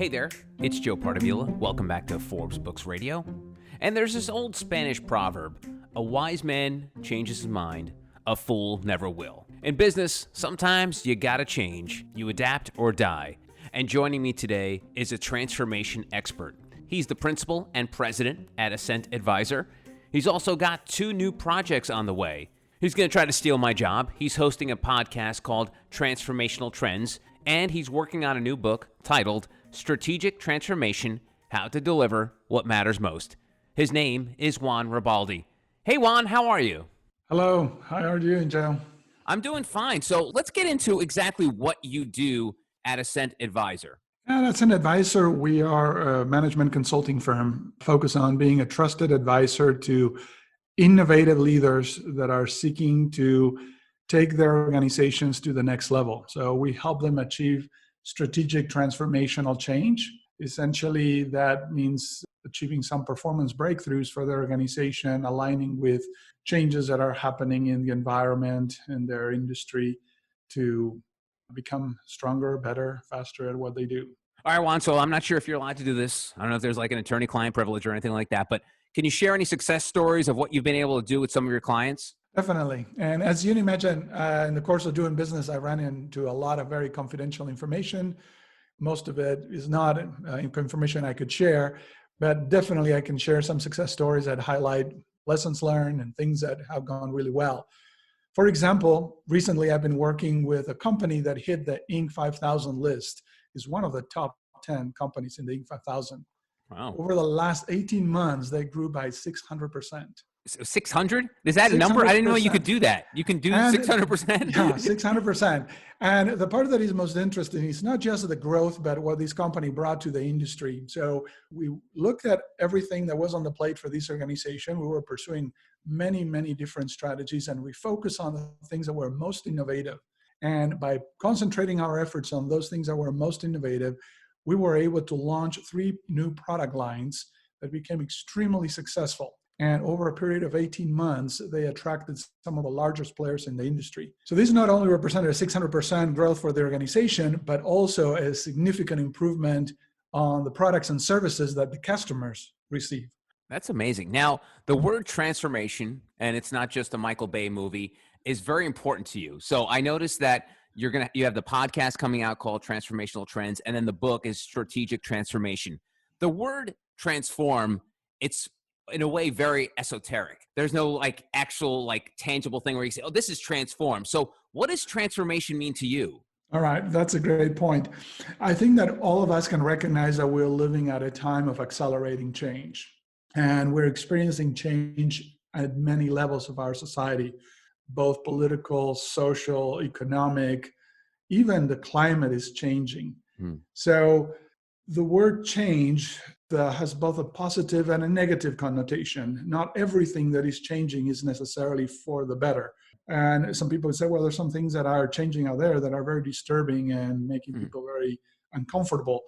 Hey there, it's Joe Pardavila. Welcome back to Forbes Books Radio. And there's this old Spanish proverb, a wise man changes his mind, a fool never will. In business, sometimes you gotta change, you adapt or die. And joining me today is a transformation expert. He's the principal and president at Ascent Advisor. He's also got 2 new projects on the way. He's gonna try to steal my job. He's hosting a podcast called Transformational Trends, and he's working on a new book titled Strategic Transformation: How to Deliver What Matters Most. His name is Juan Riboldi. Hey Juan, how are you? Hello, how are you doing, Joe? I'm doing fine. So let's get into exactly what you do at Ascent Advisor. At Ascent Advisor, we are a management consulting firm focused on being a trusted advisor to innovative leaders that are seeking to take their organizations to the next level. So we help them achieve strategic transformational change. Essentially, that means achieving some performance breakthroughs for their organization, aligning with changes that are happening in the environment and their industry to become stronger, better, faster at what they do. All right, Juan, so I'm not sure if you're allowed to do this. I don't know if there's like an attorney-client privilege or anything like that, but can you share any success stories of what you've been able to do with some of your clients? Definitely. And as you can imagine, in the course of doing business, I ran into a lot of very confidential information. Most of it is not information I could share, but definitely I can share some success stories that highlight lessons learned and things that have gone really well. For example, recently I've been working with a company that hit the Inc. 5000 list. Is one of the top 10 companies in the Inc. 5000. Wow. Over the last 18 months, they grew by 600%. 600? Is that a number? I didn't know you could do that. You can do 600%? Yeah, 600%. And the part that is most interesting is not just the growth, but what this company brought to the industry. So we looked at everything that was on the plate for this organization. We were pursuing many, many different strategies, and we focused on the things that were most innovative. And by concentrating our efforts on those things that were most innovative, we were able to launch 3 new product lines that became extremely successful. And over a period of 18 months, they attracted some of the largest players in the industry. So this not only represented a 600% growth for the organization, but also a significant improvement on the products and services that the customers receive. That's amazing. Now, the word transformation, and it's not just a Michael Bay movie, is very important to you. So I noticed that you have the podcast coming out called Transformational Trends, and then the book is Strategic Transformation. The word transform, it's in a way very esoteric. There's no actual tangible thing where you say, oh, this is transform. So what does transformation mean to you? All right, that's a great point. I think that all of us can recognize that we're living at a time of accelerating change. And we're experiencing change at many levels of our society, both political, social, economic, even the climate is changing. So the word change has both a positive and a negative connotation. Not everything that is changing is necessarily for the better. And some people say, well, there's some things that are changing out there that are very disturbing and making people very uncomfortable.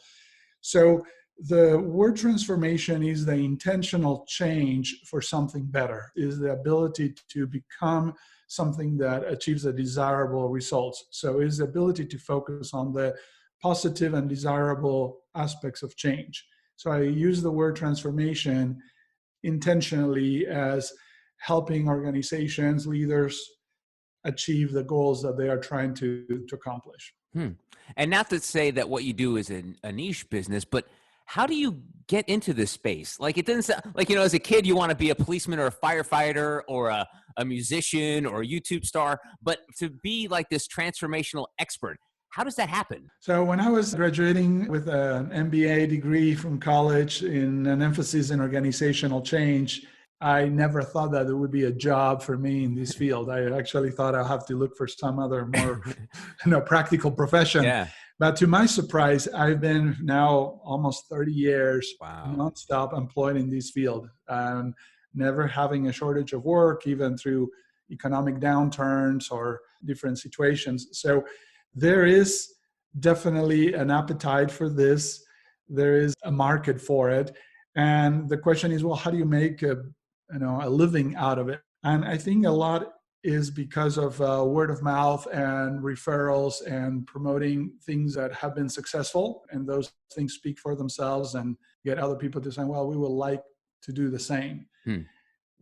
So the word transformation is the intentional change for something better, is the ability to become something that achieves the desirable results. So is the ability to focus on the positive and desirable aspects of change. So I use the word transformation intentionally as helping organizations, leaders achieve the goals that they are trying to accomplish. And not to say that what you do is a niche business, but how do you get into this space? It doesn't sound like, as a kid, you want to be a policeman or a firefighter or a musician or a YouTube star, but to be like this transformational expert, how does that happen? So when I was graduating with an MBA degree from college in an emphasis in organizational change, I never thought that there would be a job for me in this field. I actually thought I'll have to look for some other more practical profession. Yeah. But to my surprise, I've been now almost 30 years nonstop employed in this field, never having a shortage of work, even through economic downturns or different situations. So there is definitely an appetite for this. There is a market for it. And the question is, well, how do you make a living out of it? And I think a lot is because of word of mouth and referrals and promoting things that have been successful. And those things speak for themselves and get other people to say, well, we would like to do the same.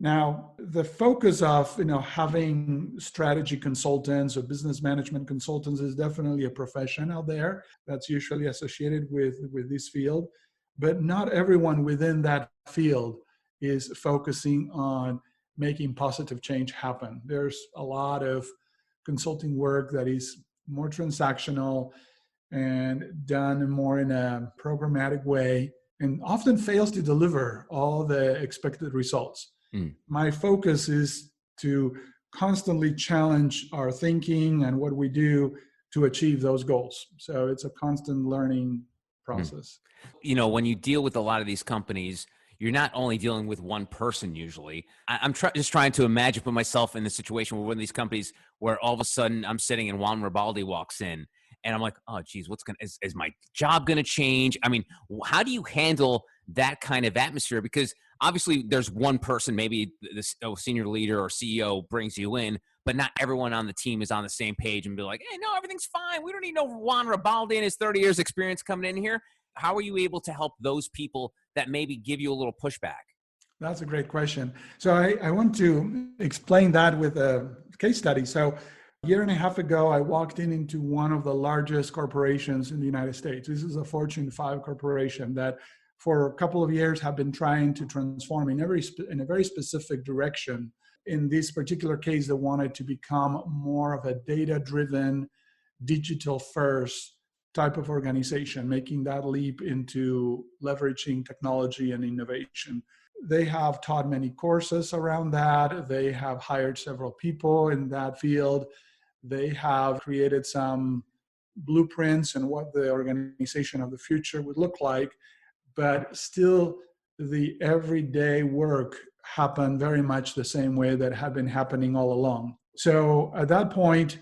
Now, the focus of having strategy consultants or business management consultants is definitely a profession out there that's usually associated with this field. But not everyone within that field is focusing on making positive change happen. There's a lot of consulting work that is more transactional and done more in a programmatic way and often fails to deliver all the expected results. My focus is to constantly challenge our thinking and what we do to achieve those goals. So it's a constant learning process. When you deal with a lot of these companies, you're not only dealing with one person usually. I'm just trying to imagine, put myself in the situation where one of these companies where all of a sudden I'm sitting and Juan Riboldi walks in and I'm like, oh, geez, is my job going to change? I mean, how do you handle that kind of atmosphere? Because obviously there's one person, maybe this senior leader or CEO brings you in, but not everyone on the team is on the same page and be like, hey, no, everything's fine. We don't need no Juan Riboldi and his 30 years experience coming in here. How are you able to help those people that maybe give you a little pushback? That's a great question. So I want to explain that with a case study. So a year and a half ago, I walked into one of the largest corporations in the United States. This is a Fortune 5 corporation that for a couple of years have been trying to transform in a very specific direction. In this particular case, they wanted to become more of a data-driven, digital-first type of organization, making that leap into leveraging technology and innovation. They have taught many courses around that. They have hired several people in that field. They have created some blueprints and what the organization of the future would look like, but still the everyday work happened very much the same way that had been happening all along. So at that point,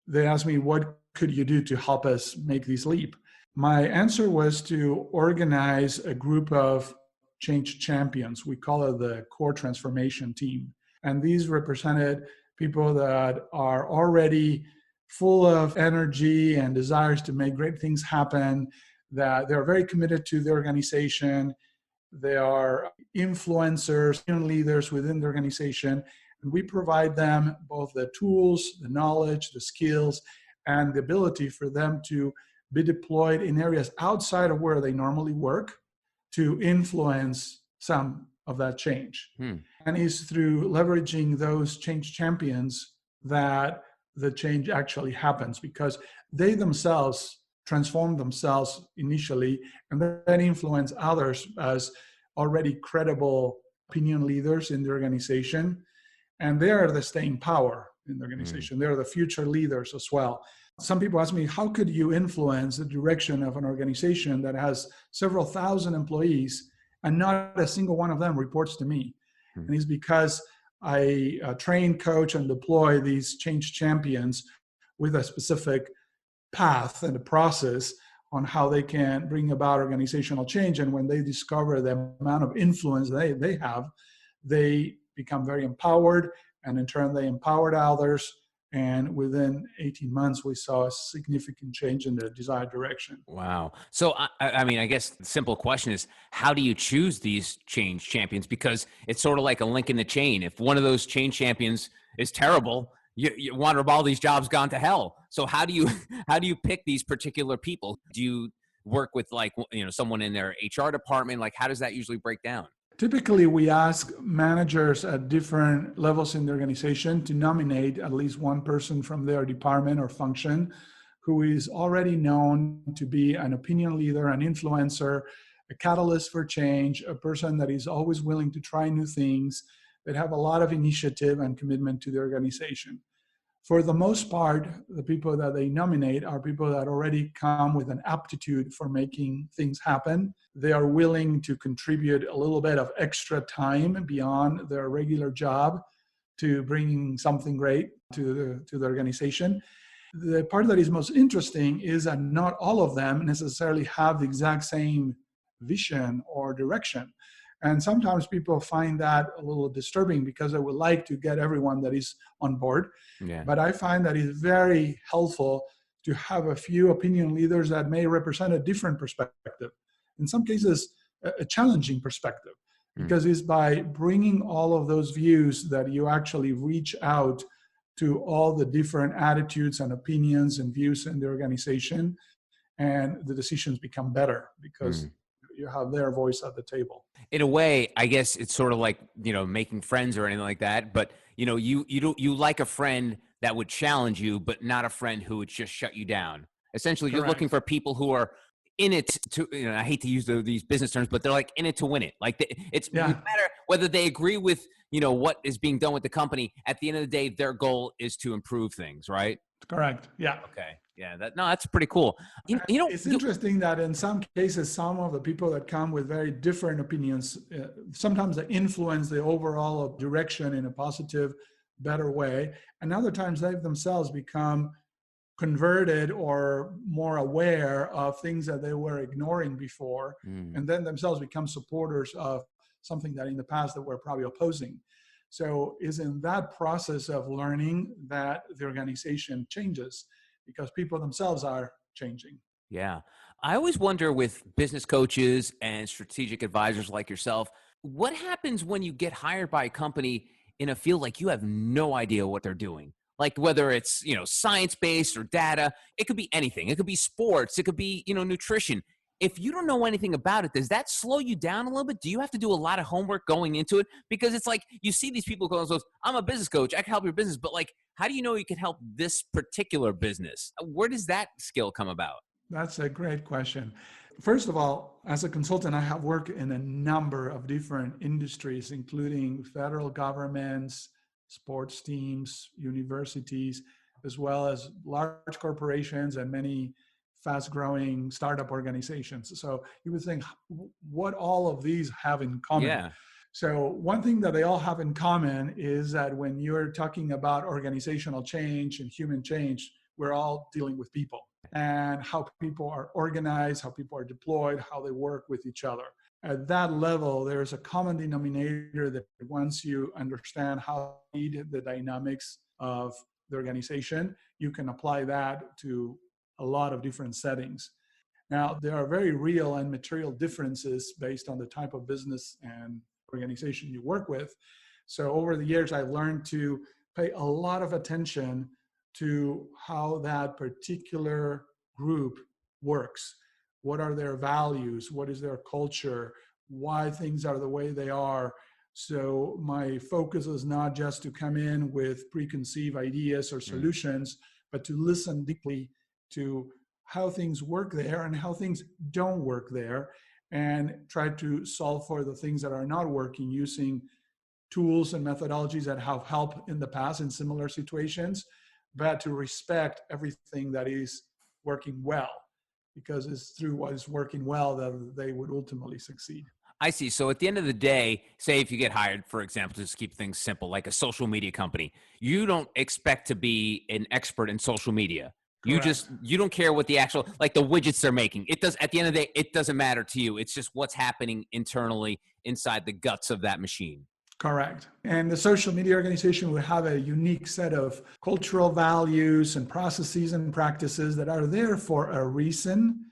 they asked me, what could you do to help us make this leap? My answer was to organize a group of change champions. We call it the core transformation team. And these represented people that are already full of energy and desires to make great things happen, that they're very committed to the organization. They are influencers and leaders within the organization. And we provide them both the tools, the knowledge, the skills, and the ability for them to be deployed in areas outside of where they normally work to influence some of that change. And it's through leveraging those change champions that the change actually happens, because they themselves transform themselves initially and then influence others as already credible opinion leaders in the organization. And they are the staying power in the organization. They're the future leaders as well. Some people ask me, how could you influence the direction of an organization that has several thousand employees and not a single one of them reports to me? And it's because I train, coach, and deploy these change champions with a specific path and a process on how they can bring about organizational change. And when they discover the amount of influence they have, they become very empowered, and in turn they empowered others. And within 18 months, we saw a significant change in the desired direction. Wow. So, I mean, I guess the simple question is, how do you choose these change champions? Because it's sort of like a link in the chain. If one of those change champions is terrible, Juan Riboldi's job's gone to hell. So how do you pick these particular people? Do you work with someone in their HR department? Like, how does that usually break down? Typically, we ask managers at different levels in the organization to nominate at least one person from their department or function who is already known to be an opinion leader, an influencer, a catalyst for change, a person that is always willing to try new things, that have a lot of initiative and commitment to the organization. For the most part, the people that they nominate are people that already come with an aptitude for making things happen. They are willing to contribute a little bit of extra time beyond their regular job to bringing something great to the organization. The part that is most interesting is that not all of them necessarily have the exact same vision or direction. And sometimes people find that a little disturbing because they would like to get everyone that is on board. Yeah. But I find that it's very helpful to have a few opinion leaders that may represent a different perspective. In some cases, a challenging perspective, because it's by bringing all of those views that you actually reach out to all the different attitudes and opinions and views in the organization, and the decisions become better because you have their voice at the table. In a way, I guess it's sort of like, making friends or anything like that. But, you like a friend that would challenge you, but not a friend who would just shut you down. Essentially, you're looking for people who are in it to, I hate to use these business terms, but they're like in it to win it. Like it's no matter whether they agree with, what is being done with the company. At the end of the day, their goal is to improve things, right? Correct. Yeah. Okay. Yeah. That's pretty cool. It's interesting that in some cases, some of the people that come with very different opinions, sometimes they influence the overall direction in a positive, better way. And other times they themselves become converted or more aware of things that they were ignoring before, and then themselves become supporters of something that in the past they were probably opposing. So it's in that process of learning that the organization changes, because people themselves are changing. Yeah. I always wonder with business coaches and strategic advisors like yourself, what happens when you get hired by a company in a field like you have no idea what they're doing? Like whether it's, science-based or data, it could be anything. It could be sports. It could be, nutrition. If you don't know anything about it, does that slow you down a little bit? Do you have to do a lot of homework going into it? Because it's like you see these people going, I'm a business coach, I can help your business, but like, how do you know you can help this particular business? Where does that skill come about? That's a great question. First of all, as a consultant, I have worked in a number of different industries, including federal governments, sports teams, universities, as well as large corporations and many fast-growing startup organizations. So you would think, what all of these have in common? Yeah. So one thing that they all have in common is that when you're talking about organizational change and human change, we're all dealing with people and how people are organized, how people are deployed, how they work with each other. At that level, there's a common denominator that once you understand how to lead the dynamics of the organization, you can apply that to a lot of different settings. Now, there are very real and material differences based on the type of business and organization you work with. So over the years, I've learned to pay a lot of attention to how that particular group works. What are their values? What is their culture? Why things are the way they are? So my focus is not just to come in with preconceived ideas or solutions, but to listen deeply to how things work there and how things don't work there, and try to solve for the things that are not working using tools and methodologies that have helped in the past in similar situations, but to respect everything that is working well, because it's through what is working well that they would ultimately succeed. I see. So at the end of the day, say if you get hired, for example, just keep things simple, like a social media company, you don't expect to be an expert in social media. Correct. You don't care what the actual, like the widgets they're making. It does, at the end of the day, it doesn't matter to you. It's just what's happening internally inside the guts of that machine. Correct. And the social media organization will have a unique set of cultural values and processes and practices that are there for a reason.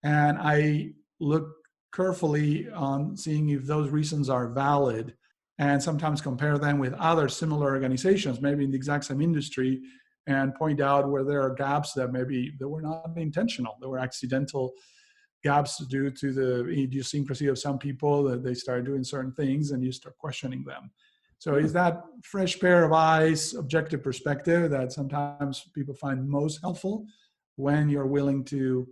And I look carefully on seeing if those reasons are valid, and sometimes compare them with other similar organizations, maybe in the exact same industry, and point out where there are gaps that maybe they were not intentional, they were accidental gaps due to the idiosyncrasy of some people, that they start doing certain things and you start questioning them. So is that fresh pair of eyes, objective perspective that sometimes people find most helpful when you're willing to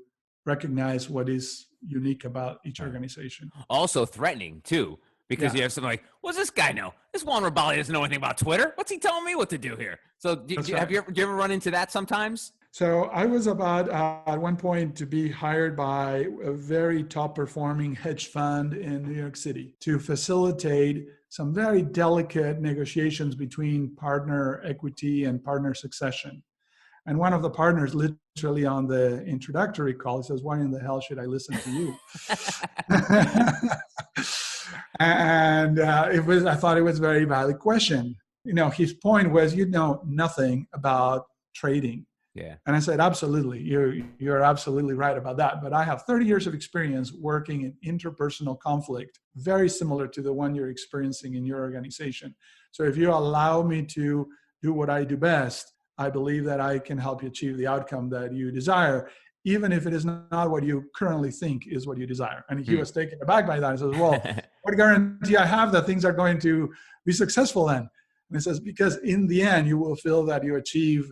recognize what is unique about each organization. Also threatening too, because you have something like, what's this guy know? This Juan Riboldi doesn't know anything about Twitter. What's he telling me what to do here? So do you ever run into that sometimes? So I was about at one point to be hired by a very top performing hedge fund in New York City to facilitate some very delicate negotiations between partner equity and partner succession. And one of the partners literally on the introductory call says, why in the hell should I listen to you? And I thought it was a very valid question. His point was, you know nothing about trading. Yeah. And I said, absolutely, you're absolutely right about that. But I have 30 years of experience working in interpersonal conflict, very similar to the one you're experiencing in your organization. So if you allow me to do what I do best, I believe that I can help you achieve the outcome that you desire, even if it is not what you currently think is what you desire. And he was taken aback by that. He says, well, what guarantee I have that things are going to be successful then? And he says, because in the end, you will feel that you achieve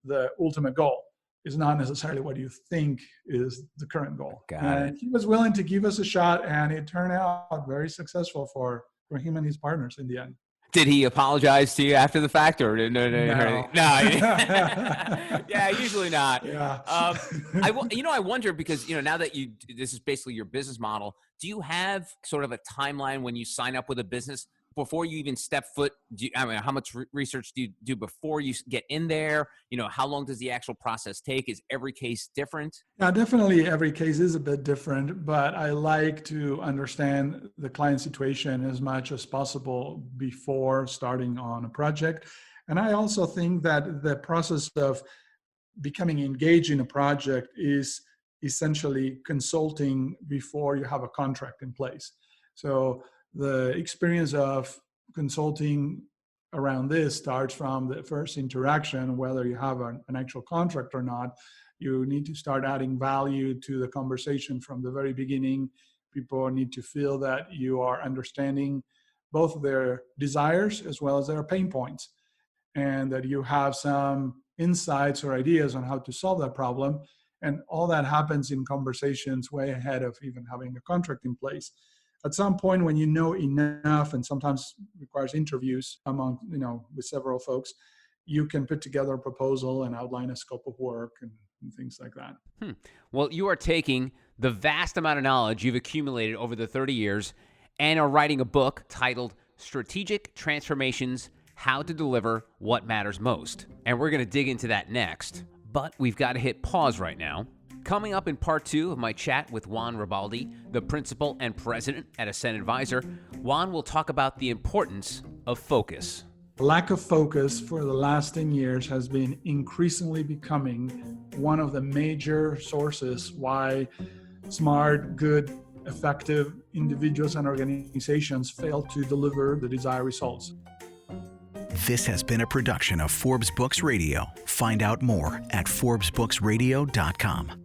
the ultimate goal. Is not necessarily what you think is the current goal. Got it. He was willing to give us a shot, and it turned out very successful for him and his partners in the end. Did he apologize to you after the fact, or no? Yeah, usually not. Yeah. I wonder, because now that this is basically your business model. Do you have sort of a timeline when you sign up with a business before you even step foot? How much research do you do before you get in there? How long does the actual process take? Is every case different? Yeah, definitely every case is a bit different, but I like to understand the client situation as much as possible before starting on a project. And I also think that the process of becoming engaged in a project is essentially consulting before you have a contract in place. So the experience of consulting around this starts from the first interaction, whether you have an actual contract or not. You need to start adding value to the conversation from the very beginning. People need to feel that you are understanding both their desires as well as their pain points, and that you have some insights or ideas on how to solve that problem. And all that happens in conversations way ahead of even having a contract in place. At some point, when you know enough, and sometimes requires interviews among, with several folks, you can put together a proposal and outline a scope of work and things like that. Well, you are taking the vast amount of knowledge you've accumulated over the 30 years and are writing a book titled Strategic Transformations: How to Deliver What Matters Most. And we're going to dig into that next. But we've got to hit pause right now. Coming up in part 2 of my chat with Juan Riboldi, the principal and president at Ascent Advisor, Juan will talk about the importance of focus. Lack of focus for the last 10 years has been increasingly becoming one of the major sources why smart, good, effective individuals and organizations fail to deliver the desired results. This has been a production of Forbes Books Radio. Find out more at ForbesBooksRadio.com.